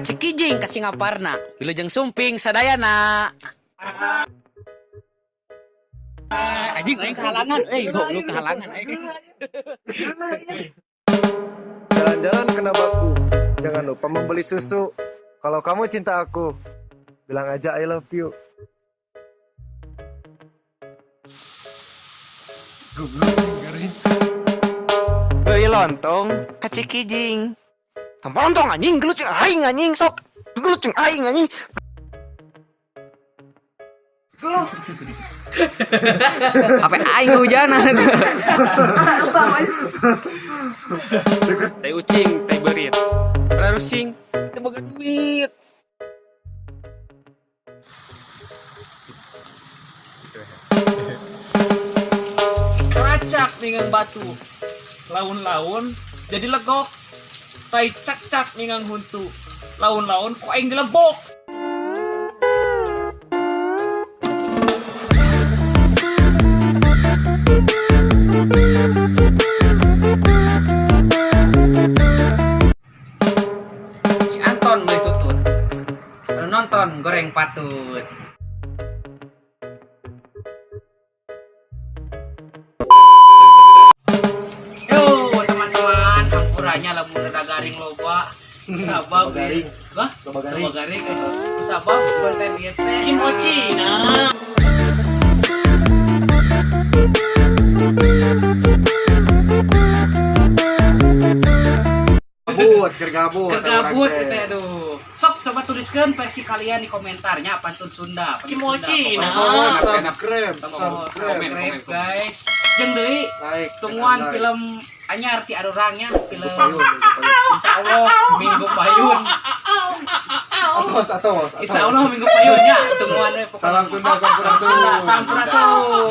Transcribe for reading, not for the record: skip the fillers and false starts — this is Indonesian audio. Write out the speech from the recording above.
kacikijing kasingaparna. Wilujeng sumping sadayana. Anjing aing kehalangan. Goblok kehalangan aing. Jalan-jalan kena baku. Jangan lupa membeli susu. Kalau kamu cinta aku, bilang aja I love you. Beli lontong kacikijing. Tanpa lontong anjing, gelut cing aing anjing sok. Gelut cing aing anjing. Gelut. Apa aing hujanan. Tai ucing, tai berit. Rusing, teu boga duit. Racak dengan batu. Laun-laun jadi legok. Tai cak-cak dengan huntu. Laun-laun ku aing dilebok. Si Anton beli tutut. Lalu nonton goreng patut. Hampuranya lamun ada garing loba sabab garing loba garing sabab konten ieu teh kimochi nah Gergabut gitu ya tuh. Sok coba tuliskan versi kalian di komentarnya pantun Sunda. Kimochi nah. Subscribe Guys. Jeung deui tungguan film anyar ti arurangnya film Insyaallah Minggu Payun. Insyaallah Minggu Payunnya tungguan we pokoknya. Salam Sunda, sampurasun. Sampurasun.